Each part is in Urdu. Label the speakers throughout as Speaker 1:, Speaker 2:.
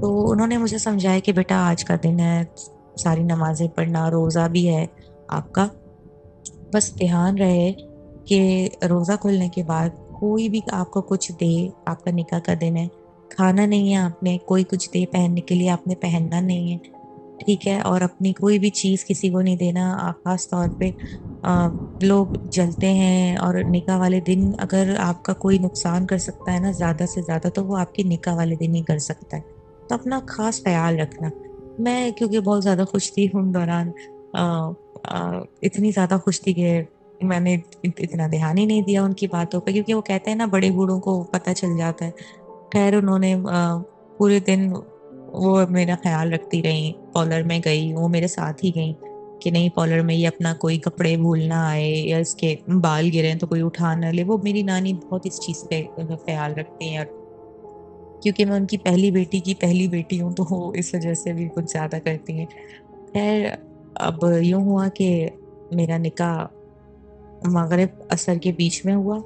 Speaker 1: تو انہوں نے مجھے سمجھایا کہ بیٹا آج کا دن ہے، ساری نمازیں پڑھنا، روزہ بھی ہے آپ کا، بس دھیان رہے کہ روزہ کھلنے کے بعد کوئی بھی آپ کو کچھ دے، آپ کا نکاح کا دن ہے، کھانا نہیں ہے آپ نے، کوئی کچھ دے پہننے کے لیے آپ نے پہننا نہیں ہے، ٹھیک ہے، اور اپنی کوئی بھی چیز کسی کو نہیں دینا۔ خاص طور پہ لوگ جلتے ہیں، اور نکاح والے دن اگر آپ کا کوئی نقصان کر سکتا ہے نا زیادہ سے زیادہ، تو وہ آپ کے نکاح والے دن ہی کر سکتا ہے، تو اپنا خاص خیال رکھنا۔ میں کیونکہ بہت زیادہ خوش تھی ان دوران، آ، اتنی زیادہ خوش تھی کہ میں نے اتنا دھیان ہی نہیں دیا ان کی باتوں پہ، کیونکہ وہ کہتے ہیں نا بڑے بوڑھوں کو پتہ چل جاتا ہے۔ خیر انہوں نے پورے دن وہ میرا خیال رکھتی رہیں، پارلر میں گئی، وہ میرے ساتھ ہی گئیں کہ نہیں پارلر میں یہ اپنا کوئی کپڑے بھول نہ آئے، یا اس کے بال گریں تو کوئی اٹھا نہ لے۔ وہ میری نانی بہت اس چیز پہ خیال رکھتی ہیں، اور کیونکہ میں ان کی پہلی بیٹی ہوں، تو وہ اس وجہ سے بھی کچھ زیادہ کرتی ہیں۔ خیر اب یوں ہوا کہ میرا نکاح مغرب عصر کے بیچ میں ہوا،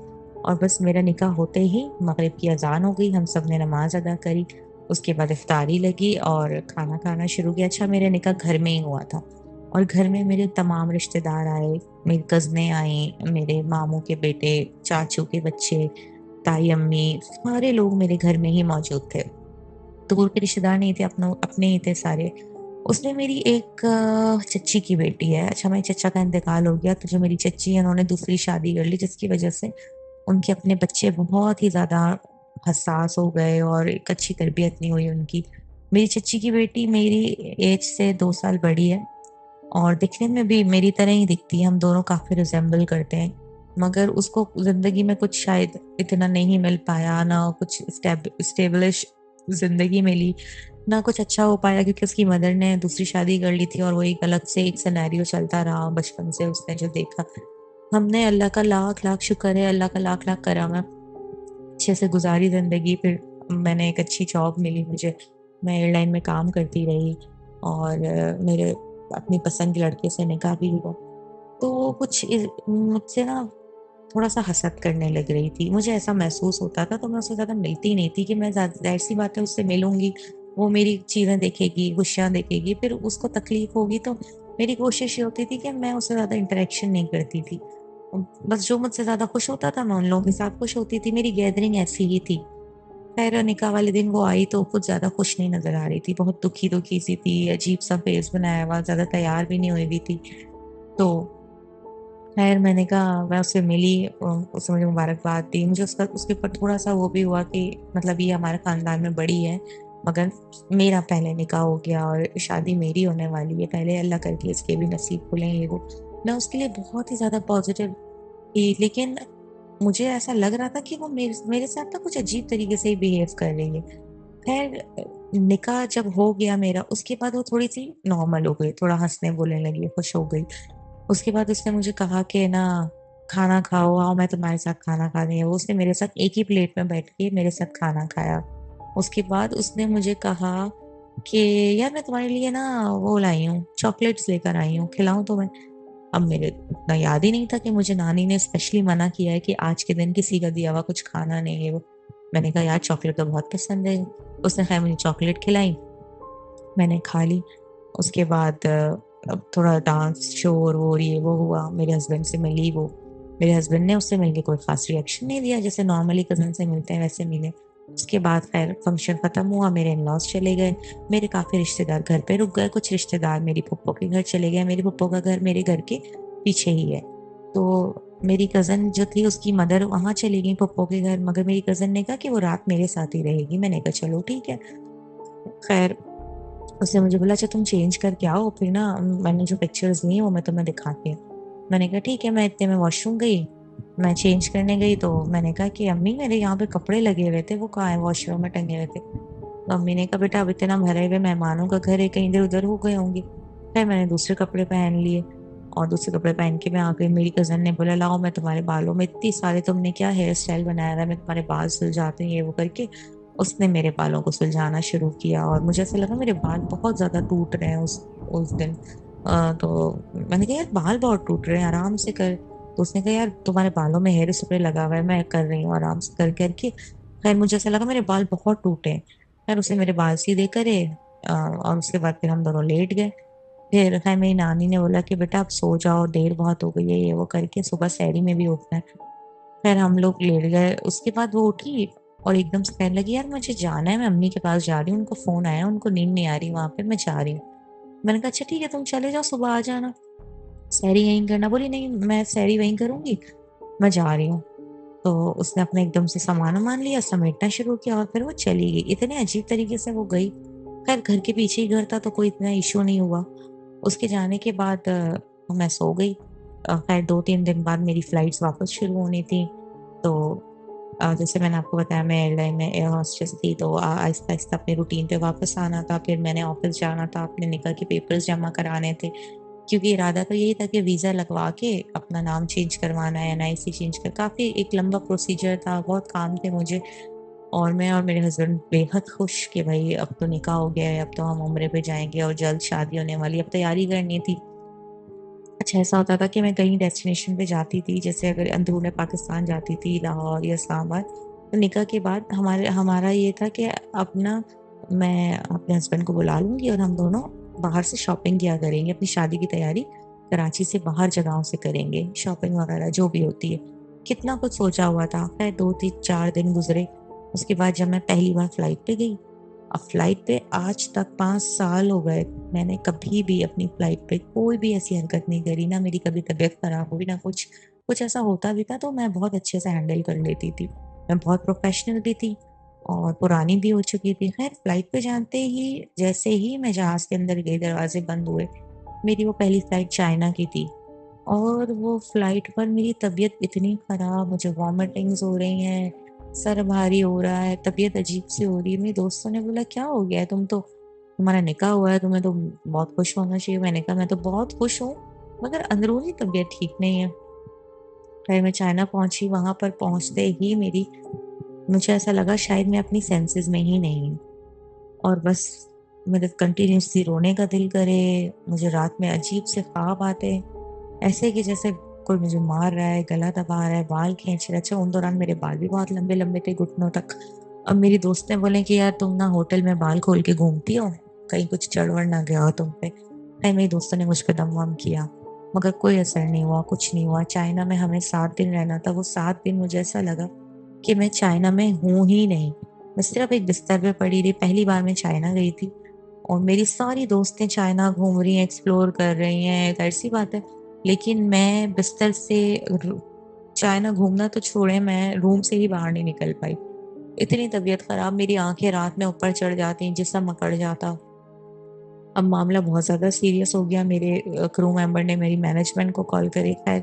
Speaker 1: اور بس میرا نکاح ہوتے ہی مغرب کی اذان ہو گئی، ہم سب نے نماز ادا کری، اس کے بعد افطاری لگی اور کھانا کھانا شروع کیا۔ اچھا میرا نکاح گھر میں ہی ہوا تھا، اور گھر میں میرے تمام رشتہ دار آئے، میری کزنیں آئیں، میرے ماموں کے بیٹے، چاچو کے بچے، تائی امی، سارے لوگ میرے گھر میں ہی موجود تھے۔ دور کے رشتہ دار نہیں تھے، اپنے ہی تھے سارے۔ اس نے میری ایک چچی کی بیٹی ہے، اچھا میری چچا کا انتقال ہو گیا، تو جو میری چچی ہے انہوں نے دوسری شادی کر لی، جس کی وجہ سے ان کے اپنے بچے بہت ہی زیادہ حساس ہو گئے، اور ایک اچھی تربیت نہیں ہوئی ان کی۔ میری چچی کی بیٹی میری ایج سے 2 سال بڑی ہے، اور دکھنے میں بھی میری طرح ہی دکھتی ہے، ہم دونوں کافی ریزمبل کرتے ہیں، مگر اس کو زندگی میں کچھ شاید اتنا نہیں مل پایا، نہ کچھ اسٹیبلش زندگی ملی، نہ کچھ اچھا ہو پایا، کیونکہ اس کی مدر نے دوسری شادی کر لی تھی، اور وہ ایک الگ سے ایک سینیریو چلتا رہا بچپن سے اس نے جو دیکھا۔ ہم نے اللہ کا لاکھ لاکھ شکر ہے، اللہ کا لاکھ لاکھ کرم ہے، اچھے سے گزاری زندگی۔ پھر میں نے ایک اچھی جاب ملی مجھے، میں ایئر لائن میں کام کرتی رہی، اور میرے اپنی پسند کے لڑکے سے نکاح بھی ہوا۔ تو وہ کچھ مجھ سے نا تھوڑا سا حسد کرنے لگ رہی تھی، مجھے ایسا محسوس ہوتا تھا، تو میں اس سے زیادہ ملتی نہیں تھی کہ میں ظاہر سی بات ہے اس سے ملوں گی، وہ میری چیزیں دیکھے گی، خوشیاں دیکھے گی، پھر اس کو تکلیف ہوگی، تو میری کوشش یہ ہوتی تھی کہ میں اس سے زیادہ انٹریکشن نہیں کرتی تھی، بس جو مجھ سے زیادہ خوش ہوتا تھا میں ان لوگوں کے ساتھ خوش ہوتی تھی، میری گیدرنگ ایسی ہی تھی۔ خیر نکاح والے دن وہ آئی تو کچھ زیادہ خوش نہیں نظر آ رہی تھی، بہت دکھی دکھی سی تھی، عجیب سا فیس بنایا ہوا، زیادہ تیار بھی نہیں ہوئی بھی تھی۔ تو خیر میں نے کہا، میں اس سے ملی، اس نے مجھے مبارکباد دی، مجھے اس کے اوپر تھوڑا سا وہ بھی ہوا کہ مطلب یہ ہمارے خاندان میں بڑی ہے، مگر میرا پہلے نکاح ہو گیا اور شادی میری ہونے والی ہے، پہلے اللہ کر کے اس کے بھی نصیب کھلیں یہ وہ۔ میں اس کے لیے بہت ہی زیادہ پازیٹیو تھی، لیکن مجھے ایسا لگ رہا تھا کہ وہ میرے ساتھ نا کچھ عجیب طریقے سے ہی بہیو کر رہی ہے۔ خیر نکاح جب ہو گیا میرا، اس کے بعد وہ تھوڑی سی نارمل ہو گئی، تھوڑا ہنسنے بولنے لگی، خوش ہو گئی۔ اس کے بعد اس نے مجھے کہا کہ نا کھانا کھاؤ، آؤ میں تمہارے ساتھ کھانا کھا رہی ہوں۔ وہ اس نے میرے ساتھ ایک ہی پلیٹ میں بیٹھ کے میرے ساتھ کھانا کھایا۔ اس کے بعد اس نے مجھے کہا کہ یار میں تمہارے لیے نا وہ لائی ہوں، چاکلیٹس لے کر آئی ہوں، کھلاؤں تمہیں؟ اب میرے اتنا یاد ہی نہیں تھا کہ مجھے نانی نے اسپیشلی منع کیا ہے کہ آج کے دن کسی کا دیا ہوا کچھ کھانا نہیں ہے وہ۔ میں نے کہا یار چاکلیٹ تو بہت پسند ہے۔ اس نے خیر مجھے چاکلیٹ کھلائی، میں نے کھا لی۔ اس کے بعد اب تھوڑا ڈانس شور وہ یہ وہ ہوا، میرے ہسبینڈ سے ملی وہ، میرے ہسبینڈ نے اس سے مل کے کوئی خاص ریئیکشن نہیں دیا، جیسے نارملی کزن سے ملتے ہیں ویسے ملے۔ اس کے بعد خیر فنکشن ختم ہوا، میرے ان لاس چلے گئے، میرے کافی رشتہ دار گھر پہ رک گئے، کچھ رشتہ دار میری پھپھو کے گھر چلے گئے، میری پھپھو کا گھر میرے گھر کے پیچھے ہی ہے، تو میری کزن جو تھی اس کی مدر وہاں چلی گئی پھپھو کے گھر، مگر میری کزن نے کہا کہ وہ رات میرے ساتھ ہی رہے گی۔ میں نے کہا چلو ٹھیک ہے۔ خیر اس نے مجھے بولا اچھا تم چینج کر کے آؤ، پھر نا میں نے جو پکچرز لی ہیں وہ میں تمہیں دکھاتی ہوں۔ میں نے کہا ٹھیک ہے۔ میں اتنے میں واش روم گئی، میں چینج کرنے گئی، تو میں نے کہا کہ امی میرے یہاں پہ کپڑے لگے ہوئے تھے، وہ کہاں ہے؟ واش روم میں ٹنگے ہوئے تھے۔ تو امی نے کہا بیٹا اب اتنا بھرے ہوئے مہمانوں کا گھر ہے، کہیں ادھر ادھر ہو گئے ہوں گے۔ پھر میں نے دوسرے کپڑے پہن لیے، اور دوسرے کپڑے پہن کے میں آ گئی۔ میری کزن نے بولا لاؤ میں تمہارے بالوں میں اتنی سارے، تم نے کیا ہیئر اسٹائل بنایا ہوا ہے، میں تمہارے بال سلجھاتی ہوں یہ وہ کر کے اس نے میرے بالوں کو سلجھانا شروع کیا، اور مجھے ایسا لگا میرے بال بہت زیادہ ٹوٹ رہے ہیں اس دن۔ تو میں نے کہا یار بال بہت ٹوٹ رہے ہیں، آرام سے کر۔ تو اس نے کہا یار تمہارے بالوں میں ہیئر اسپرے لگا ہوا ہے، میں کر رہی ہوں آرام سے کر کر کے۔ خیر مجھے ایسا لگا میرے بال بہت ٹوٹے ہیں، خیر اسے میرے بال سیدھے کرے اور اس کے بعد پھر ہم دونوں لیٹ گئے. پھر خیر میری نانی نے بولا کہ بیٹا اب سو جاؤ، دیر بہت ہو گئی ہے، یہ وہ کر کے صبح سحری میں بھی اٹھنا ہے. خیر ہم لوگ لیٹ گئے. اس کے بعد وہ اٹھی اور ایک دم سے کہنے لگی یار مجھے جانا ہے، میں امی کے پاس جا رہی ہوں، ان کو فون آیا، ان کو نیند نہیں آ رہی وہاں پہ، میں جا رہی ہوں. میں نے کہا اچھا ٹھیک ہے تم چلے جاؤ، صبح آ جانا، سحری یہیں کرنا. بولی نہیں میں سحری وہیں کروں گی، میں جا رہی ہوں. تو اس نے اپنا ایک دم سے سامان وامان لیا، سمیٹنا شروع کیا اور پھر وہ چلی گئی. اتنے عجیب طریقے سے وہ گئی. خیر گھر کے پیچھے ہی گھر تھا تو کوئی اتنا ایشو نہیں ہوا. اس کے جانے کے بعد میں سو گئی. خیر 2-3 دن بعد میری فلائٹس واپس شروع ہونی تھی. تو جیسے میں نے آپ کو بتایا میں ایئر لائن میں ایئر ہوسٹس تھی، تو آہستہ آہستہ اپنے روٹین پہ واپس آنا تھا. پھر میں نے آفس جانا تھا، اپنے نکاح کے پیپرز جمع کرانے تھے، کیونکہ ارادہ تو یہی تھا کہ ویزا لگوا کے اپنا نام چینج کروانا ہے، NIC چینج کر. کافی ایک لمبا پروسیجر تھا، بہت کام تھے مجھے. اور میں اور میرے ہسبینڈ بے حد خوش کہ بھائی اب تو نکاح ہو گیا ہے، اب تو ہم عمرے پہ جائیں گے اور جلد شادی ہونے والی، اب تیاری کرنی تھی. اچھا ایسا ہوتا تھا کہ میں کہیں ڈیسٹینیشن پہ جاتی تھی، جیسے اگر اندرون پاکستان جاتی تھی، لاہور یا اسلام آباد، تو نکاح کے بعد ہمارا یہ تھا کہ اپنا میں اپنے ہسبینڈ کو بلا لوں گی اور ہم دونوں باہر سے شاپنگ کیا کریں گے، اپنی شادی کی تیاری کراچی سے باہر جگہوں سے کریں گے، شاپنگ وغیرہ جو بھی ہوتی ہے. کتنا کچھ سوچا ہوا تھا. خیر 2-4 دن گزرے. اس کے بعد جب میں پہلی بار فلائٹ پہ گئی، اب فلائٹ پہ آج تک 5 سال ہو گئے، میں نے کبھی بھی اپنی فلائٹ پہ کوئی بھی ایسی حرکت نہیں کری، نہ میری کبھی طبیعت خراب ہوئی، نہ کچھ ایسا ہوتا بھی تھا تو میں بہت اچھے سے ہینڈل کر لیتی تھی. میں بہت پروفیشنل بھی تھی اور پرانی بھی ہو چکی تھی. خیر فلائٹ پہ جانتے ہی جیسے ہی میں جہاز کے اندر گئی، دروازے بند ہوئے. میری وہ پہلی فلائٹ چائنا کی تھی اور وہ فلائٹ پر میری طبیعت اتنی خراب، مجھے وامٹنگز ہو رہی ہیں، سر بھاری ہو رہا ہے، طبیعت عجیب سی ہو رہی ہے. میری دوستوں نے بولا کیا ہو گیا ہے، تمہارا نکاح ہوا ہے، تمہیں تو بہت خوش ہونا چاہیے. میں نے کہا میں تو بہت خوش ہوں مگر اندرونی طبیعت ٹھیک نہیں ہے. پھر میں چائنا پہنچی. وہاں پر پہنچتے ہی مجھے ایسا لگا شاید میں اپنی سینسز میں ہی نہیں ہوں، اور بس میرے کنٹینیوسلی رونے کا دل کرے. مجھے رات میں عجیب سے خواب آتے، ایسے کہ جیسے کوئی مجھے مار رہا ہے، گلا دبا رہا ہے، بال کھینچ رہا ہے. اچھا ان دوران میرے بال بھی بہت لمبے لمبے تھے، گھٹنوں تک. اب میری دوست نے بولے کہ یار تم نہ ہوٹل میں بال کھول کے گھومتی ہو، کہیں کچھ چڑھ وڑ نہ گیا ہو تم پہ. میری دوستوں نے مجھ پہ دم وم کیا مگر کوئی اثر نہیں ہوا، کچھ نہیں ہوا. چائنا میں ہمیں 7 دن رہنا تھا. وہ 7 دن مجھے ایسا لگا کہ میں چائنا میں ہوں ہی نہیں، میں صرف ایک بستر پہ پڑی رہی. پہلی بار میں چائنا گئی تھی اور میری ساری دوستیں چائنا گھوم رہی ہیں، ایکسپلور کر رہی ہیں، ظاہر سی بات ہے. لیکن میں بستر سے چائنا گھومنا تو چھوڑے، میں روم سے ہی باہر نہیں نکل پائی. اتنی طبیعت خراب، میری آنکھیں رات میں اوپر چڑھ جاتی، جسم اکڑ جاتا. اب معاملہ بہت زیادہ سیریس ہو گیا. میرے کرو ممبر نے میری مینجمنٹ کو کال کری. خیر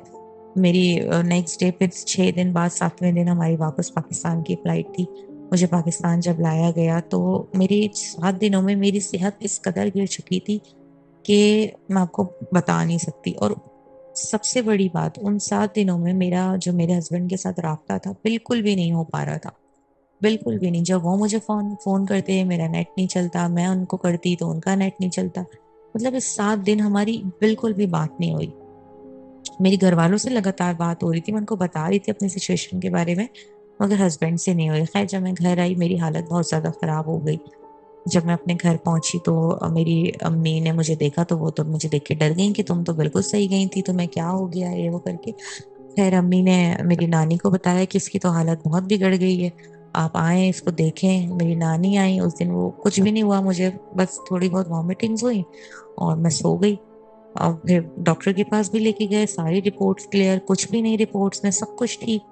Speaker 1: میری نیکسٹ ڈے پھر 6 دن بعد 7ویں دن ہماری واپس پاکستان کی فلائٹ تھی. مجھے پاکستان جب لایا گیا تو میری 7 دنوں میں میری صحت اس قدر گر چکی تھی کہ میں آپ کو بتا نہیں سکتی. اور سب سے بڑی بات، ان 7 دنوں میں میرا جو میرے ہسبینڈ کے ساتھ رابطہ تھا بالکل بھی نہیں ہو پا رہا تھا، بالکل بھی نہیں. جب وہ مجھے فون کرتے میرا نیٹ نہیں چلتا، میں ان کو کرتی تو ان کا نیٹ نہیں چلتا. مطلب اس 7 دن ہماری بالکل بھی بات نہیں ہوئی. میری گھر والوں سے لگاتار بات ہو رہی تھی، میں ان کو بتا رہی تھی اپنی سچویشن کے بارے میں، مگر ہسبینڈ سے نہیں ہوئی. خیر جب میں گھر آئی میری حالت بہت زیادہ خراب ہو گئی. جب میں اپنے گھر پہنچی تو میری امی نے مجھے دیکھا تو وہ تو مجھے دیکھ کے ڈر گئی کہ تم تو بالکل صحیح گئی تھی، تمہیں کیا ہو گیا یہ وہ کر کے. خیر امی نے میری نانی کو بتایا کہ اس کی تو حالت بہت بگڑ گئی ہے، آپ آئیں اس کو دیکھیں. میری نانی آئی. اس دن وہ کچھ بھی نہیں ہوا مجھے، بس تھوڑی بہت وامٹنگز ہوئی اور میں سو گئی. اور پھر ڈاکٹر کے پاس بھی لے کے گئے، ساری رپورٹس کلیئر، کچھ بھی نہیں رپورٹس میں، سب کچھ ٹھیک.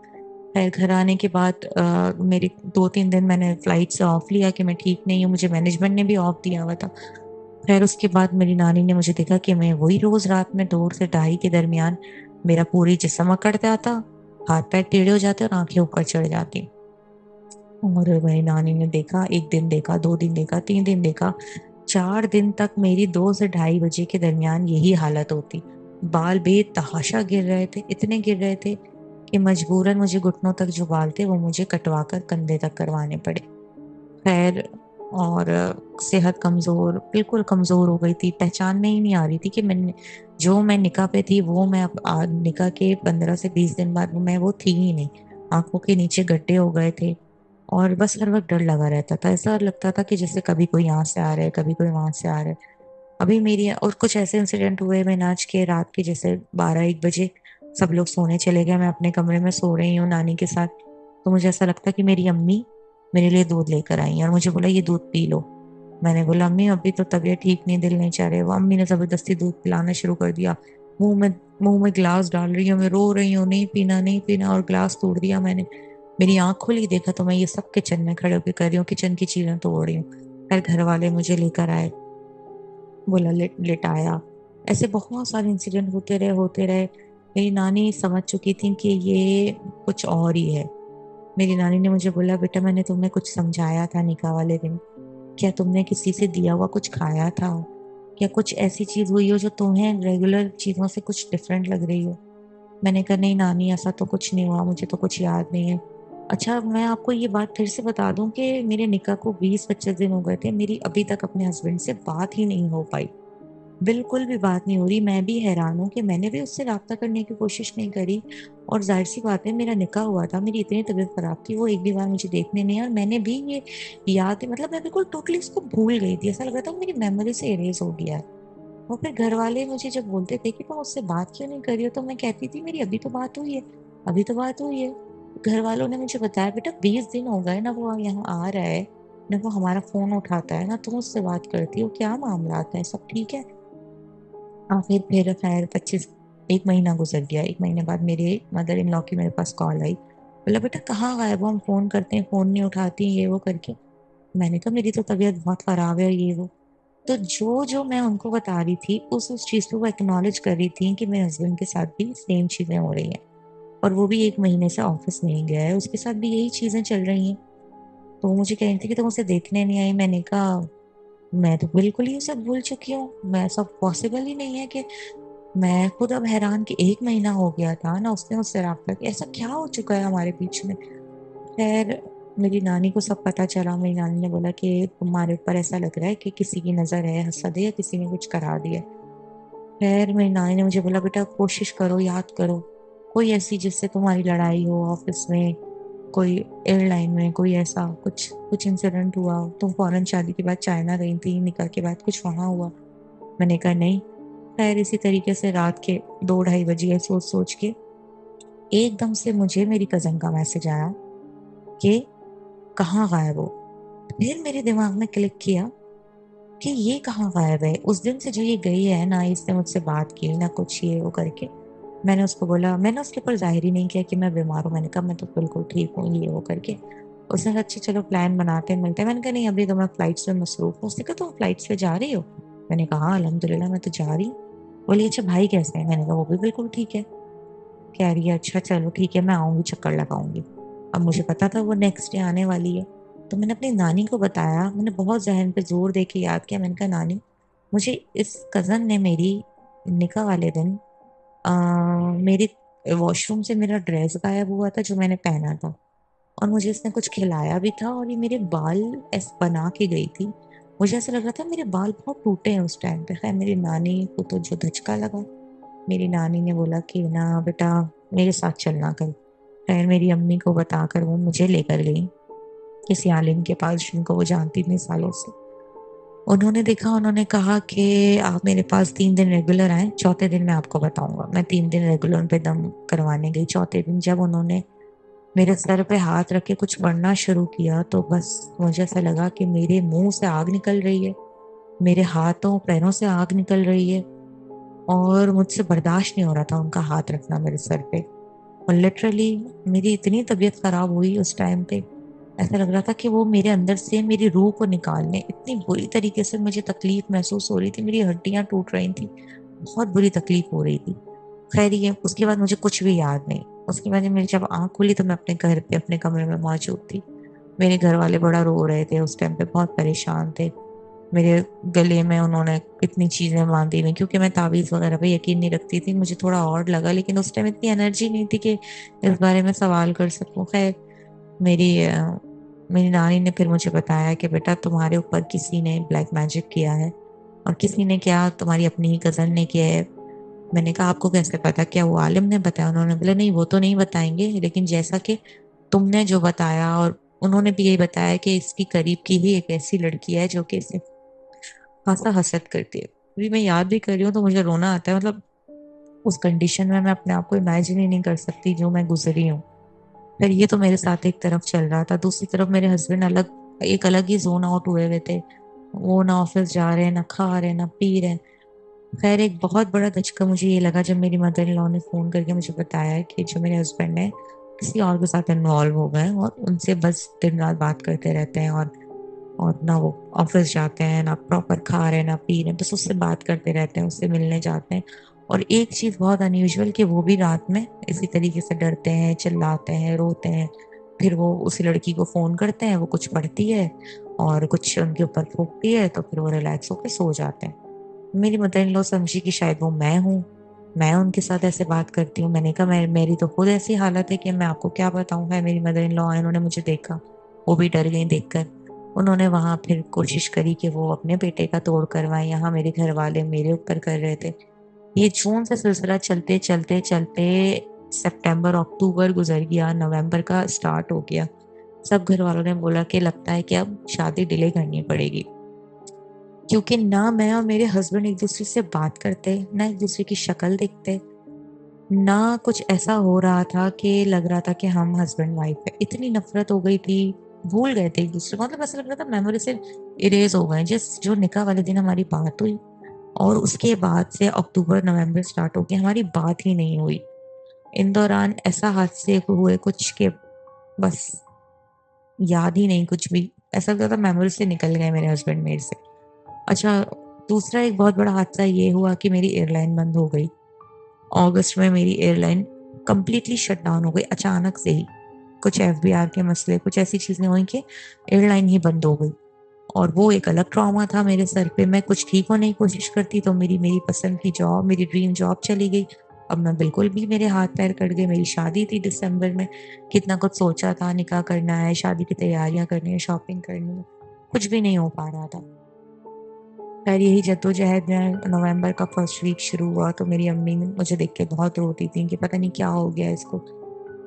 Speaker 1: خیر گھر آنے کے بعد میری 2-3 دن میں نے فلائٹ سے آف لیا کہ میں ٹھیک نہیں ہوں، مجھے مینجمنٹ نے بھی آف دیا ہوا تھا. خیر اس کے بعد میری نانی نے مجھے دیکھا کہ میں وہی روز رات میں 2 سے 2:30 کے درمیان میرا پوری جسم اکڑتا آتا، ہاتھ پیر ٹیڑھے ہو جاتے اور آنکھیں اوپر چڑھ جاتی. اور میری نانی نے دیکھا، 1 دن دیکھا، 2 دن دیکھا، 3 دن دیکھا، 4 دن تک میری 2 سے 2:30 بجے کے درمیان یہی حالت ہوتی. بال بے تحاشا گر رہے تھے، اتنے گر رہے تھے کہ مجبوراً مجھے گھٹنوں تک جو بال تھے وہ مجھے کٹوا کر کندھے تک کروانے پڑے. خیر اور صحت کمزور، بالکل کمزور ہو گئی تھی. پہچان میں ہی نہیں آ رہی تھی کہ میں نکاح پہ تھی وہ میں اب نکاح کے 15 سے 20 دن بعد میں وہ تھی ہی نہیں. آنکھوں کے نیچے گڈھے ہو گئے تھے اور بس ہر وقت ڈر لگا رہتا تھا، ایسا لگتا تھا کہ جیسے کبھی کوئی یہاں سے آ رہا ہے، کبھی کوئی وہاں سے آ رہا ہے۔ ابھی میری اور کچھ ایسے انسیڈنٹ ہوئے میں آج کے رات کے جیسے 12-1 بجے سب لوگ سونے چلے گئے، میں اپنے کمرے میں سو رہی ہوں نانی کے ساتھ، تو مجھے ایسا لگتا کہ میری امی میرے لیے دودھ لے کر آئی ہیں اور مجھے بولا یہ دودھ پی لو۔ میں نے بولا امی ابھی تو طبیعت ٹھیک نہیں، دل نہیں چاہ رہے۔ وہ امی نے زبردستی دودھ پلانا شروع کر دیا، منہ میں منہ میں گلاس ڈال رہی ہوں، میں رو رہی ہوں نہیں پینا نہیں پینا، اور گلاس توڑ دیا میں نے۔ میری آنکھ کھلی، دیکھا تو میں یہ سب کچن میں کھڑے ہو کے کر رہی ہوں، کچن کی چیزیں توڑ رہی ہوں۔ پھر گھر والے مجھے لے کر آئے، بولا لٹایا۔ ایسے بہت سارے انسیڈنٹ ہوتے رہے۔ میری نانی سمجھ چکی تھی کہ یہ کچھ اور ہی ہے۔ میری نانی نے مجھے بولا بیٹا میں نے تمہیں کچھ سمجھایا تھا نکاح والے دن، کیا تم نے کسی سے دیا ہوا کچھ کھایا تھا؟ کیا کچھ ایسی چیز ہوئی ہو جو تمہیں ریگولر چیزوں سے کچھ ڈفرینٹ لگ رہی ہو؟ میں نے کہا نہیں نانی ایسا تو کچھ نہیں ہوا، مجھے تو کچھ یاد نہیں ہے۔ اچھا میں آپ کو یہ بات پھر سے بتا دوں کہ میرے نکاح کو 20-25 دن ہو گئے تھے، میری ابھی تک اپنے ہسبینڈ سے بات ہی نہیں ہو پائی، بالکل بھی بات نہیں ہو رہی۔ میں بھی حیران ہوں کہ میں نے بھی اس سے رابطہ کرنے کی کوشش نہیں کری، اور ظاہر سی بات ہے میرا نکاح ہوا تھا، میری اتنی طبیعت خراب تھی، وہ ایک بھی بار مجھے دیکھنے نہیں آیا، اور میں نے بھی یہ یاد مطلب میں بالکل ٹوٹلی اس کو بھول گئی تھی، ایسا لگ رہا تھا میری میموری سے اریز ہو گیا ہے۔ اور پھر گھر والے مجھے جب بولتے تھے کہ تم اس سے بات کیوں نہیں کر رہی ہو، تو میں کہتی تھی میری ابھی تو بات ہوئی ہے، ابھی تو بات ہوئی ہے۔ گھر والوں نے مجھے بتایا بیٹا 20 دن ہو گئے نہ وہ یہاں آ رہا ہے، نہ وہ ہمارا فون اٹھاتا ہے، نہ تم اس سے بات کرتی ہو، کیا معاملات ہیں، سب ٹھیک ہے؟ پھر خیر 1 مہینہ گزر گیا، 1 مہینے بعد میرے مدر ان لا کی میرے پاس کال آئی، بولا بیٹا کہاں غائب ہو، ہم فون کرتے ہیں فون نہیں اٹھاتی یہ وہ کر کے۔ میں نے کہا میری تو طبیعت بہت خراب ہے یہ وہ۔ تو جو میں ان کو بتا رہی تھی اس چیز کو وہ ایکنالج کر رہی تھی کہ میرے ہسبینڈ کے ساتھ بھی سیم چیزیں ہو رہی ہیں، اور وہ بھی 1 مہینے سے آفس نہیں گیا ہے، اس کے ساتھ بھی یہی چیزیں چل رہی ہیں۔ تو وہ مجھے کہہ رہی تھی کہ تم اسے دیکھنے نہیں آئی۔ میں نے کہا میں تو بالکل ہی اسے بھول چکی ہوں، میں سب پاسبل ہی نہیں ہے کہ میں خود اب حیران کہ 1 مہینہ ہو گیا تھا نا اس نے اس سے رابطہ کیا، ایسا کیا ہو چکا ہے ہمارے بیچ میں؟ خیر میری نانی کو سب پتہ چلا، میری نانی نے بولا کہ تمہارے اوپر ایسا لگ رہا ہے کہ کسی کی نظر ہے، حسد ہے، یا کسی نے کچھ کرا دیا۔ خیر میری نانی نے مجھے بولا بیٹا کوشش کرو یاد کرو کوئی ایسی جس سے تمہاری لڑائی ہو آفس میں، کوئی ایئر لائن میں کوئی ایسا کچھ انسیڈنٹ ہوا ہو، تم فوراً شادی کے بعد چائنا گئی تھی، نکاح کے بعد کچھ وہاں ہوا؟ میں نے کہا نہیں۔ خیر اسی طریقے سے رات کے 2-2:30 بجے سوچ سوچ کے ایک دم سے مجھے میری کزن کا میسج آیا کہ کہاں غائب ہو۔ پھر میرے دماغ میں کلک کیا کہ یہ کہاں غائب ہے، اس دن سے جو یہ گئی ہے نہ اس نے مجھ سے بات کی نہ کچھ یہ وہ کر کے۔ میں نے اس کو بولا، میں نے اس کے اوپر ظاہر ہی نہیں کیا کہ میں بیمار ہوں، میں نے کہا میں تو بالکل ٹھیک ہوں یہ وہ کر کے۔ اس نے کہا اچھا چلو پلان بناتے ہیں ملتے ہیں۔ میں نے کہا نہیں ابھی تو میں فلائٹس میں مصروف ہوں۔ اس نے کہا تم فلائٹس پہ جا رہی ہو؟ میں نے کہا ہاں الحمدللہ میں تو جا رہی ہوں۔ بولی اچھا بھائی کیسے ہیں؟ میں نے کہا وہ بھی بالکل ٹھیک ہے۔ کہہ رہی ہے اچھا چلو ٹھیک ہے میں آؤں گی چکر لگاؤں گی۔ اب مجھے پتا تھا وہ نیکسٹ ڈے آنے والی ہے، تو میں نے اپنی نانی کو بتایا، میں نے بہت ذہن پہ زور دے کے یاد کیا، میں نے کہا نانی مجھے اس کزن نے میری نکاح والے دن میری واش روم سے میرا ڈریس غائب ہوا تھا جو میں نے پہنا تھا، اور مجھے اس نے کچھ کھلایا بھی تھا، اور یہ میرے بال بنا کے گئی تھی، مجھے ایسا لگ رہا تھا میرے بال بہت ٹوٹے ہیں اس ٹائم پہ۔ خیر میری نانی کو تو جو دھچکا لگا، میری نانی نے بولا کہ نا بیٹا میرے ساتھ چلنا کل۔ خیر میری امی کو بتا کر وہ مجھے لے کر گئی کسی عالم کے پاس جن کو وہ جانتی تھی سالوں سے۔ انہوں نے دیکھا، انہوں نے کہا کہ آپ میرے پاس 3 دن ریگولر آئیں، چوتھے دن میں آپ کو بتاؤں گا۔ میں 3 دن ریگولر پہ دم کروانے گئی، چوتھے دن جب انہوں نے میرے سر پہ ہاتھ رکھ کے کچھ پڑھنا شروع کیا تو بس مجھے ایسا لگا کہ میرے منہ سے آگ نکل رہی ہے، میرے ہاتھوں پیروں سے آگ نکل رہی ہے، اور مجھ سے برداشت نہیں ہو رہا تھا ان کا ہاتھ رکھنا میرے سر پہ۔ اور لٹرلی میری اتنی طبیعت خراب ہوئی اس ٹائم پہ، ایسا لگ رہا تھا کہ وہ میرے اندر سے میری روح کو نکالنے، اتنی بری طریقے سے مجھے تکلیف محسوس ہو رہی تھی، میری ہڈیاں ٹوٹ رہی تھیں، بہت بری تکلیف ہو رہی تھی۔ خیر یہ اس کے بعد مجھے کچھ بھی یاد نہیں۔ اس کے بعد میری جب آنکھ کھلی تو میں اپنے گھر پہ اپنے کمرے میں موجود تھی۔ میرے گھر والے بڑا رو رہے تھے اس ٹائم پہ، بہت پریشان تھے۔ میرے گلے میں انہوں نے اتنی چیزیں باندھی ہوئی، کیونکہ میں تعویذ وغیرہ پہ یقین نہیں رکھتی تھی، مجھے تھوڑا اور لگا، لیکن اس ٹائم اتنی انرجی نہیں تھی کہ اس بارے میں سوال کر سکوں۔ خیر میری میری نانی نے پھر مجھے بتایا کہ بیٹا تمہارے اوپر کسی نے بلیک میجک کیا ہے، اور کسی نے کیا، تمہاری اپنی ہی کزن نے کیا ہے۔ میں نے کہا آپ کو کیسے پتا، کیا وہ عالم نے بتایا؟ انہوں نے بولا نہیں وہ تو نہیں بتائیں گے، لیکن جیسا کہ تم نے جو بتایا اور انہوں نے بھی یہی بتایا کہ اس کی قریب کی ہی ایک ایسی لڑکی ہے جو کہ اسے خاصا حسد کرتی ہے. ابھی میں یاد بھی کر رہی ہوں تو مجھے رونا آتا ہے. مطلب اس کنڈیشن میں اپنے آپ کو امیجن ہی نہیں کر سکتی جو میں گزری ہوں. پھر یہ تو میرے ساتھ ایک طرف چل رہا تھا، دوسری طرف میرے ہسبینڈ ایک الگ ہی زون آؤٹ ہوئے ہوئے تھے. وہ نہ آفس جا رہے، نہ کھا رہے، نہ پی رہے. خیر ایک بہت بڑا دھچکا مجھے یہ لگا جب میری مدر ان لا نے فون کر کے مجھے بتایا کہ جو میرے ہسبینڈ ہیں کسی اور کے ساتھ انوالو ہو گئے اور ان سے بس دن رات بات کرتے رہتے ہیں، اور نہ وہ آفس جاتے ہیں، نہ پراپر کھا رہے، نہ پی رہے، بس اس سے بات کرتے رہتے ہیں، اس سے ملنے جاتے ہیں. اور ایک چیز بہت انیوژول کہ وہ بھی رات میں اسی طریقے سے ڈرتے ہیں، چلاتے ہیں، روتے ہیں. پھر وہ اسی لڑکی کو فون کرتے ہیں، وہ کچھ پڑھتی ہے اور کچھ ان کے اوپر پھونکتی ہے تو پھر وہ ریلیکس ہو کے سو جاتے ہیں. میری مدر ان لو سمجھی کہ شاید وہ میں ہوں، میں ان کے ساتھ ایسے بات کرتی ہوں. میں نے کہا میری تو خود ایسی حالت ہے کہ میں آپ کو کیا بتاؤں. ہے میری مدر ان لو آئے، انہوں نے مجھے دیکھا، وہ بھی ڈر گئی دیکھ کر. انہوں نے وہاں پھر کوشش کری کہ وہ اپنے بیٹے کا توڑ کروائیں. یہاں میرے گھر والے میرے اوپر کر رہے تھے. یہ جون سے سلسلہ چلتے چلتے چلتے سپٹمبر اکتوبر گزر گیا، نومبر کا سٹارٹ ہو گیا. سب گھر والوں نے بولا کہ لگتا ہے کہ اب شادی ڈیلے کرنی پڑے گی، کیونکہ نہ میں اور میرے ہسبینڈ ایک دوسرے سے بات کرتے، نہ ایک دوسرے کی شکل دیکھتے، نہ کچھ ایسا ہو رہا تھا کہ لگ رہا تھا کہ ہم ہسبینڈ وائف ہے. اتنی نفرت ہو گئی تھی، بھول گئے تھے ایک دوسرے کو. مطلب ایسا لگ رہا تھا میموری سے اریز ہو گئے. جو نکاح والے دن ہماری بات ہوئی اور اس کے بعد سے اکتوبر نومبر سٹارٹ ہو گیا، ہماری بات ہی نہیں ہوئی. ان دوران ایسا حادثے ہوئے کچھ کہ بس یاد ہی نہیں کچھ بھی. ایسا لگتا تھا میموری سے نکل گئے میرے ہسبینڈ میرے سے. اچھا دوسرا ایک بہت بڑا حادثہ یہ ہوا کہ میری ایئر لائن بند ہو گئی. اگست میں میری airline completely shut down ہو گئی اچانک سے ہی. کچھ ایف بی آر کے مسئلے، کچھ ایسی چیزیں ہوئی کہ ایئر لائن ہی بند ہو گئی. اور وہ ایک الگ ٹراما تھا میرے سر پہ. میں کچھ ٹھیک ہونے کی کوشش کرتی تو میری پسند کی جاب، میری ڈریم جاب چلی گئی. اب میں بالکل بھی، میرے ہاتھ پیر کٹ گئے. میری شادی تھی دسمبر میں، کتنا کچھ سوچا تھا، نکاح کرنا ہے، شادی کی تیاریاں کرنی ہے، شاپنگ کرنی ہے، کچھ بھی نہیں ہو پا رہا تھا. خیر یہی جدوجہد میں نومبر کا فرسٹ ویک شروع ہوا تو میری امی مجھے دیکھ کے بہت روتی تھیں کہ پتہ نہیں کیا ہو گیا اس کو.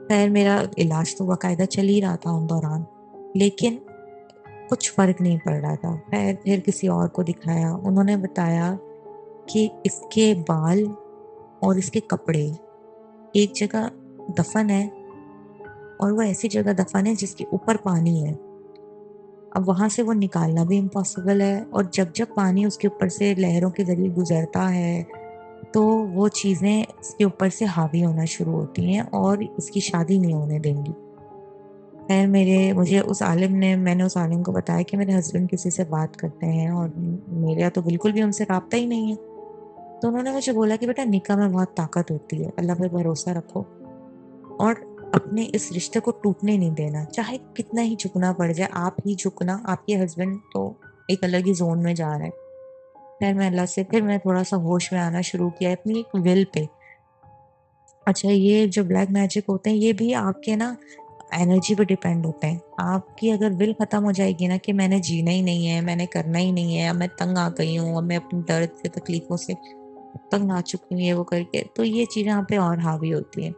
Speaker 1: خیر میرا علاج تو باقاعدہ چل ہی رہا تھا ان دوران، لیکن کچھ فرق نہیں پڑ رہا تھا. خیر پھر کسی اور کو دکھایا، انہوں نے بتایا کہ اس کے بال اور اس کے کپڑے ایک جگہ دفن ہے، اور وہ ایسی جگہ دفن ہے جس کے اوپر پانی ہے. اب وہاں سے وہ نکالنا بھی امپاسبل ہے، اور جب جب پانی اس کے اوپر سے لہروں کے ذریعے گزرتا ہے تو وہ چیزیں اس کے اوپر سے حاوی ہونا شروع ہوتی ہیں اور اس کی شادی نہیں ہونے دیں گی. خیر میں نے اس عالم کو بتایا کہ میرے ہسبینڈ کسی سے بات کرتے ہیں اور میرا تو بالکل بھی ان سے رابطہ ہی نہیں ہے. تو انہوں نے مجھے بولا کہ بیٹا نکاح میں بہت طاقت ہوتی ہے، اللہ پہ بھروسہ رکھو اور اپنے اس رشتے کو ٹوٹنے نہیں دینا، چاہے کتنا ہی جھکنا پڑ جائے. آپ ہی جھکنا، آپ کے ہسبینڈ تو ایک الگ ہی زون میں جا رہے ہیں. خیر میں اللہ سے پھر میں تھوڑا سا ہوش میں آنا شروع کیا اپنی ایک ول پہ. اچھا یہ جو بلیک میجک ہوتے ہیں یہ بھی آپ کے نا انرجی پہ ڈیپینڈ ہوتے ہیں. آپ کی اگر ول ختم ہو جائے گی نا کہ میں نے جینا ہی نہیں ہے، میں نے کرنا ہی نہیں ہے، اب میں تنگ آ گئی ہوں، اب میں اپنی درد سے تکلیفوں سے تنگ آ چکی ہوں یہ وہ کر کے، تو یہ چیزیں یہاں پہ اور حاوی ہوتی ہیں.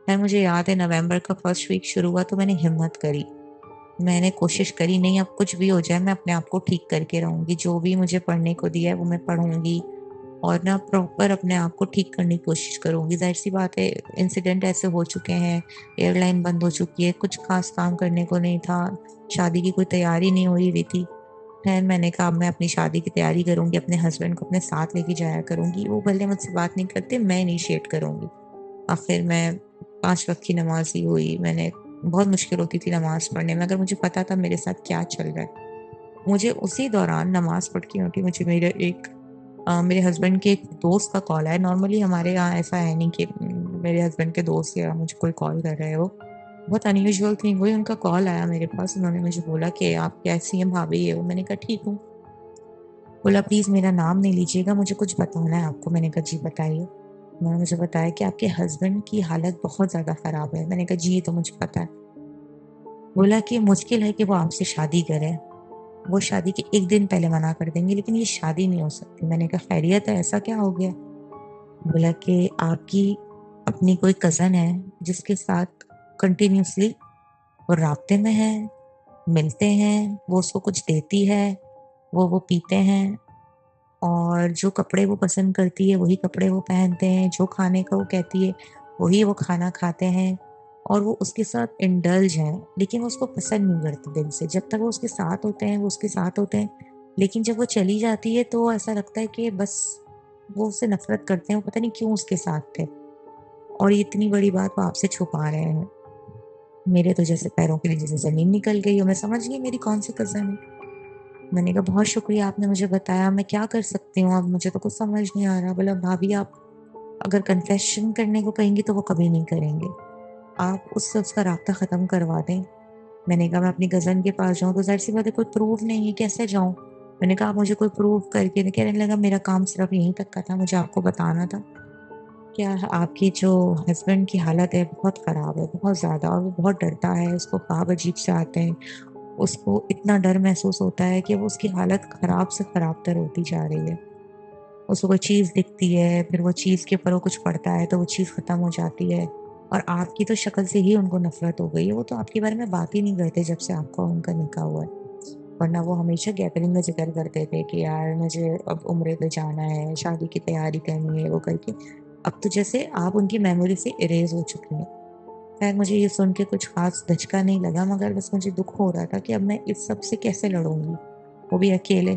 Speaker 1: خیر مجھے یاد ہے نومبر کا فرسٹ ویک شروع ہوا تو میں نے ہمت کری، میں نے کوشش کری نہیں اب کچھ بھی ہو جائے میں اپنے آپ کو ٹھیک کر کے رہوں گی. جو بھی مجھے پڑھنے کو دیا ہے وہ میں پڑھوں گی اور نہ پراپر اپنے آپ کو ٹھیک کرنے کی کوشش کروں گی. ظاہر سی بات ہے انسیڈنٹ ایسے ہو چکے ہیں، ایئر لائن بند ہو چکی ہے، کچھ خاص کام کرنے کو نہیں تھا، شادی کی کوئی تیاری نہیں ہو رہی تھی. خیر میں نے کہا میں اپنی شادی کی تیاری کروں گی، اپنے ہسبینڈ کو اپنے ساتھ لے کے جایا کروں گی. وہ بھلے مجھ سے بات نہیں کرتے، میں انیشیٹ کروں گی. اور پھر میں 5 وقت کی نماز ہی ہوئی. میں نے بہت مشکل ہوتی تھی نماز پڑھنے میں، اگر مجھے پتا تھا میرے ساتھ کیا چل رہا ہے. مجھے اسی دوران نماز پڑھ کے ہوتی مجھے میرے ہسبینڈ کے ایک دوست کا کال آیا. نارملی ہمارے یہاں ایسا ہے نہیں کہ میرے ہسبینڈ کے دوست یا مجھے کوئی کال کر رہے ہو، بہت انیوژول تھنگ ہوئی. ان کا کال آیا میرے پاس، انہوں نے مجھے بولا کہ آپ کیسی ہیں بھابھی ہے وہ. میں نے کہا ٹھیک ہوں. بولا پلیز میرا نام نہیں لیجیے گا، مجھے کچھ بتانا ہے آپ کو. میں نے کہا جی بتائیے. انہوں نے مجھے بتایا کہ آپ کے ہسبینڈ کی حالت بہت زیادہ خراب ہے. میں نے کہا جی یہ تو مجھے پتا ہے. بولا کہ مشکل ہے کہ وہ آپ سے شادی کرے، وہ شادی کے ایک دن پہلے منع کر دیں گے، لیکن یہ شادی نہیں ہو سکتی. میں نے کہا خیریت ہے، ایسا کیا ہو گیا؟ بولا کہ آپ کی اپنی کوئی کزن ہے جس کے ساتھ کنٹینیوسلی وہ رابطے میں ہے ملتے ہیں، وہ اس کو کچھ دیتی ہے، وہ پیتے ہیں، اور جو کپڑے وہ پسند کرتی ہے وہی کپڑے وہ پہنتے ہیں، جو کھانے کا وہ کہتی ہے وہی وہ کھانا کھاتے ہیں، اور وہ اس کے ساتھ انڈلج ہیں، لیکن وہ اس کو پسند نہیں کرتے دل سے۔ جب تک وہ اس کے ساتھ ہوتے ہیں وہ اس کے ساتھ ہوتے ہیں، لیکن جب وہ چلی جاتی ہے تو ایسا لگتا ہے کہ بس وہ اس سے نفرت کرتے ہیں، وہ پتہ نہیں کیوں اس کے ساتھ تھے، اور یہ اتنی بڑی بات وہ آپ سے چھپا رہے ہیں۔ میرے تو جیسے پیروں کے نیچے سے زمین نکل گئی، اور میں سمجھ گئی میری کون سی کزن ہے۔ میں نے کہا بہت شکریہ آپ نے مجھے بتایا، میں کیا کر سکتی ہوں اب، مجھے تو کچھ سمجھ نہیں آ رہا۔ بولا بھابھی آپ اگر کنفیشن کرنے کو کہیں گی تو وہ کبھی نہیں کریں گے، آپ اس سے اس کا رابطہ ختم کروا دیں۔ میں نے کہا میں اپنی کزن کے پاس جاؤں تو ظاہر سی بات ہے کوئی پروف نہیں ہے، کیسے جاؤں؟ میں نے کہا آپ مجھے کوئی پروف کر کے، کہنے لگا میرا کام صرف یہیں تک کا تھا، مجھے آپ کو بتانا تھا کیا آپ کی جو ہسبینڈ کی حالت ہے بہت خراب ہے، بہت زیادہ، اور وہ بہت ڈرتا ہے، اس کو خواب عجیب سے آتے ہیں، اس کو اتنا ڈر محسوس ہوتا ہے کہ وہ اس کی حالت خراب سے خراب تر ہوتی جا رہی ہے۔ اس کو کوئی چیز دکھتی ہے، پھر وہ چیز کے اوپر وہ کچھ پڑتا ہے تو وہ چیز ختم ہو جاتی ہے، اور آپ کی تو شکل سے ہی ان کو نفرت ہو گئی ہے، وہ تو آپ کے بارے میں بات ہی نہیں کرتے جب سے آپ کا ان کا نکاح ہوا ہے، ورنہ وہ ہمیشہ گیدرنگ میں ذکر کرتے تھے کہ یار مجھے اب عمرے پہ جانا ہے، شادی کی تیاری کرنی ہے، وہ کر کے اب تو جیسے آپ ان کی میموری سے اریز ہو چکی ہیں۔ خیر مجھے یہ سن کے کچھ خاص دھچکا نہیں لگا، مگر بس مجھے دکھ ہو رہا تھا کہ اب میں اس سب سے کیسے لڑوں گی، وہ بھی اکیلے۔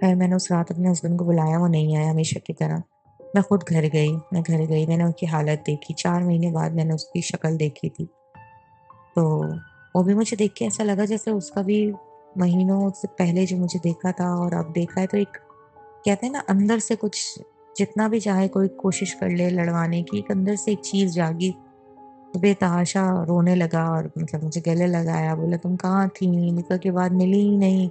Speaker 1: خیر میں نے اس رات اپنے ہسبینڈ کو بلایا، وہ نہیں آیا ہمیشہ کی طرح۔ میں خود گھر گئی، میں نے ان کی حالت دیکھی، 4 مہینے بعد میں نے اس کی شکل دیکھی تھی، تو وہ بھی مجھے دیکھ کے ایسا لگا جیسے اس کا بھی مہینوں سے پہلے جو مجھے دیکھا تھا اور اب دیکھا ہے، تو ایک کہتے ہیں نا اندر سے کچھ، جتنا بھی چاہے کوئی کوشش کر لے لڑوانے کی، ایک اندر سے ایک چیز جاگی، بے تحاشا رونے لگا، اور مطلب مجھے گلے لگایا، بولا تم کہاں تھی، نکاح کے بعد ملی ہی نہیں،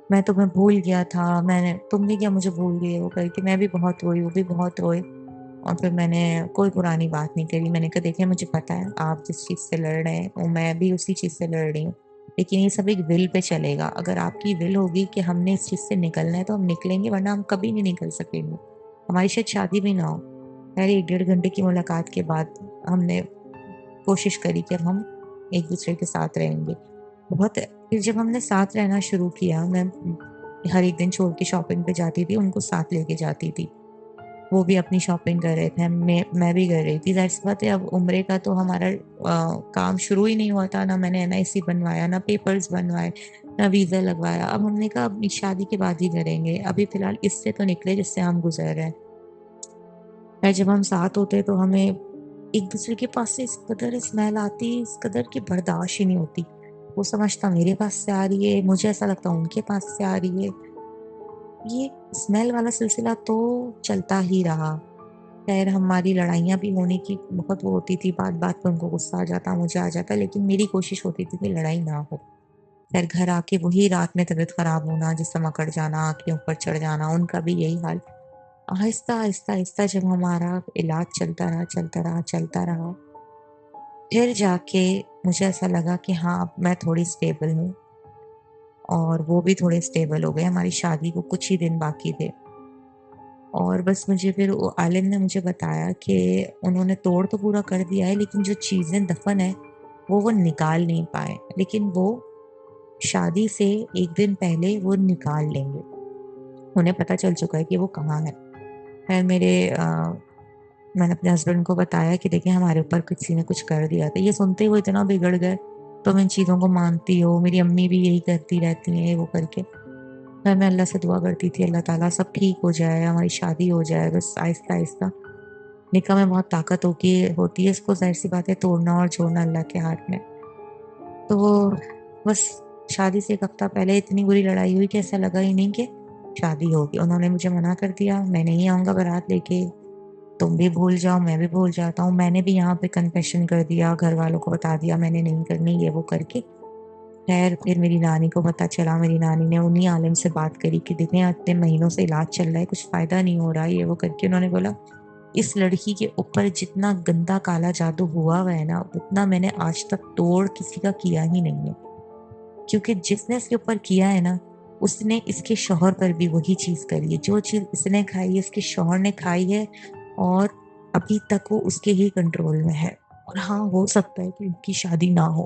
Speaker 1: میں تمہیں بھول گیا تھا، میں نے تم بھی کیا مجھے بھول گئے، وہ کر کے میں بھی بہت روئی، وہ بھی بہت روئے، اور پھر میں نے کوئی پرانی بات نہیں کری۔ میں نے کہا دیکھیں مجھے پتا ہے آپ جس چیز سے لڑ رہے ہیں اور میں بھی اسی چیز سے لڑ رہی ہوں، لیکن یہ سب ایک ول پہ چلے گا، اگر آپ کی ول ہوگی کہ ہم نے اس چیز سے نکلنا ہے تو ہم نکلیں گے، ورنہ ہم کبھی نہیں نکل سکیں گے، ہماری شاید شادی بھی نہ ہو۔ خیر 1 ڈیڑھ گھنٹے کی ملاقات کے بعد ہم نے کوشش کری کہ اب ہم ایک دوسرے کے ساتھ رہیں گے، بہت۔ پھر جب ہم نے ساتھ رہنا شروع کیا، میں ہر ایک دن چھوڑ کے شاپنگ پہ جاتی تھی، ان کو ساتھ لے کے جاتی تھی، وہ بھی اپنی شاپنگ کر رہے تھے، میں بھی کر رہی تھی، ظاہر سی بات ہے اب عمرے کا تو ہمارا کام شروع ہی نہیں ہوا تھا، نہ میں نے NIC بنوایا، نہ پیپرز بنوائے، نہ ویزا لگوایا، اب ہم نے کہا اپنی شادی کے بعد ہی کریں گے، ابھی فی الحال اس سے تو نکلے جس سے ہم گزر رہے ہیں۔ خیر جب ہم ساتھ ہوتے تو ہمیں ایک دوسرے کے پاس سے اس قدر اسمیل آتی، اس قدر کی برداشت ہی نہیں ہوتی، وہ سمجھتا میرے پاس سے آ رہی ہے، مجھے ایسا لگتا ان کے پاس سے آ رہی ہے، یہ اسمیل والا سلسلہ تو چلتا ہی رہا۔ خیر ہماری لڑائیاں بھی ہونے کی بہت وہ ہوتی تھی، بات بات پہ ان کو غصہ آ جاتا، مجھے آ جاتا، لیکن میری کوشش ہوتی تھی کہ لڑائی نہ ہو۔ خیر گھر آ کے وہی رات میں طبیعت خراب ہونا، جسم اکڑ جانا، آنکھیں اوپر چڑھ جانا، ان کا بھی یہی حال۔ آہستہ آہستہ آہستہ جب ہمارا علاج چلتا رہا، پھر جا کے مجھے ایسا لگا کہ ہاں اب میں تھوڑی اسٹیبل ہوں، اور وہ بھی تھوڑے اسٹیبل ہو گئے، ہماری شادی کو کچھ ہی دن باقی تھے، اور بس مجھے پھر وہ عالم نے مجھے بتایا کہ انہوں نے توڑ تو پورا کر دیا ہے، لیکن جو چیزیں دفن ہے وہ نکال نہیں پائے، لیکن وہ شادی سے ایک دن پہلے وہ نکال لیں گے، انہیں پتہ چل چکا ہے کہ وہ کہاں ہے۔ خیر میں نے اپنے ہسبینڈ کو بتایا کہ دیکھیں ہمارے اوپر کسی نے کچھ کر دیا تھا، یہ سنتے ہوئے اتنا بگڑ گئے، تم ان چیزوں کو مانتی ہو، میری امی بھی یہی کرتی رہتی ہیں، وہ کر کے۔ میں اللہ سے دعا کرتی تھی اللہ تعالیٰ سب ٹھیک ہو جائے، ہماری شادی ہو جائے، بس آہستہ آہستہ۔ نکاح میں بہت طاقت ہوتی ہے، اس کو ظاہر سی بات ہے توڑنا اور جوڑنا اللہ کے ہاتھ میں۔ تو وہ بس شادی سے 1 ہفتہ پہلے اتنی بری لڑائی ہوئی کہ ایسا لگا ہی نہیں کہ شادی ہوگی، انہوں نے مجھے منع کر دیا، میں نہیں آؤں گا بارات لے کے، تم بھی بھول جاؤ میں بھی بھول جاتا ہوں، میں نے بھی یہاں پہ کنفیشن کر دیا، گھر والوں کو بتا دیا میں نے نہیں کرنی، یہ وہ کر کے۔ خیر پھر میری نانی کو پتہ چلا، میری نانی نے انہی عالم سے بات کری کہ دیکھیں اتنے مہینوں سے علاج چل رہا ہے، کچھ فائدہ نہیں ہو رہا، یہ وہ کر کے، انہوں نے بولا اس لڑکی کے اوپر جتنا گندا کالا جادو ہوا ہے نا، اتنا میں نے آج تک توڑ کسی کا کیا ہی نہیں ہے، کیونکہ جس نے اس کے اوپر کیا ہے نا، اس نے اس کے شوہر پر بھی وہی چیز کری ہے، جو چیز اس نے کھائی ہے اس کے شوہر نے کھائی ہے، اور ابھی تک وہ اس کے ہی کنٹرول میں ہے، اور ہاں ہو سکتا ہے کہ ان کی شادی نہ ہو،